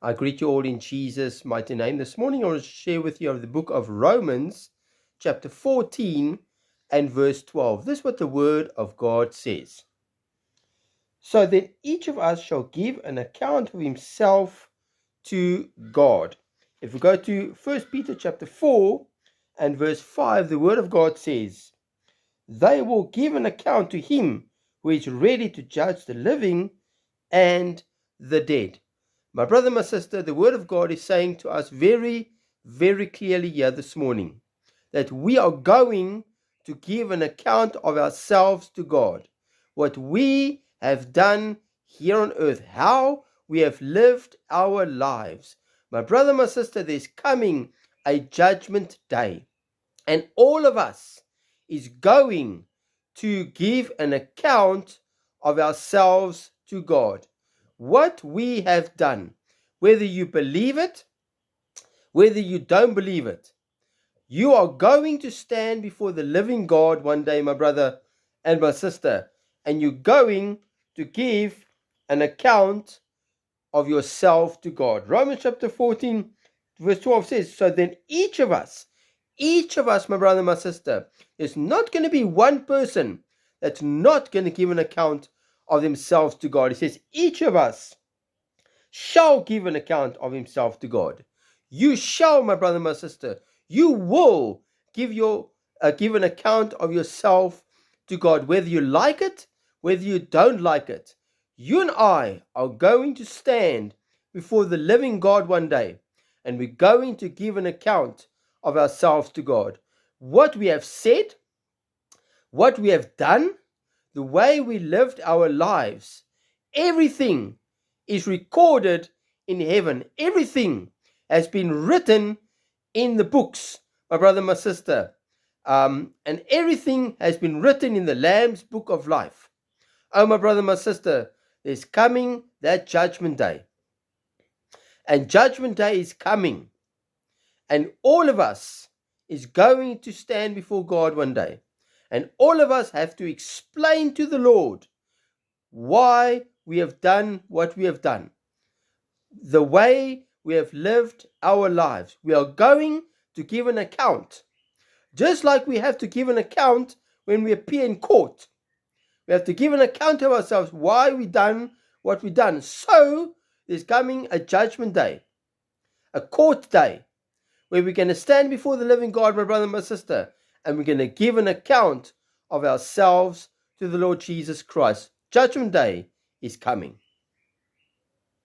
I greet you all in Jesus' mighty name. This morning I want to share with you of the book of Romans, chapter 14 and verse 12. This is what the word of God says. So then each of us shall give an account of himself to God. If we go to 1 Peter chapter 4 and verse 5, the word of God says, they will give an account to him who is ready to judge the living and the dead. My brother, my sister, the word of God is saying to us very, very clearly here this morning that we are going to give an account of ourselves to God. What we have done here on earth, how we have lived our lives. My brother, my sister, there's coming a judgment day. And all of us is going to give an account of ourselves to God. What we have done, whether you believe it, whether you don't believe it, you are going to stand before the living God one day, my brother and my sister, and you're going to give an account of yourself to God. Romans chapter 14, verse 12 says, so then each of us, my brother and my sister, is not going to be one person that's not going to give an account of themselves to God. He says, each of us shall give an account of himself to God. You shall, my brother and my sister, you will give an account of yourself to God, whether you like it, whether you don't like it. You and I are going to stand before the living God one day, and we're going to give an account of ourselves to God. What we have said, what we have done, the way we lived our lives, everything is recorded in heaven. Everything has been written in the books, my brother, my sister. And everything has been written in the Lamb's book of life. Oh, my brother, my sister, there's coming that judgment day. And judgment day is coming. And all of us is going to stand before God one day. And all of us have to explain to the Lord why we have done what we have done. The way we have lived our lives. We are going to give an account. Just like we have to give an account when we appear in court. We have to give an account of ourselves why we done what we done. So there's coming a judgment day, a court day, where we're going to stand before the living God, my brother and my sister, and we're going to give an account of ourselves to the Lord Jesus Christ. Judgment day is coming.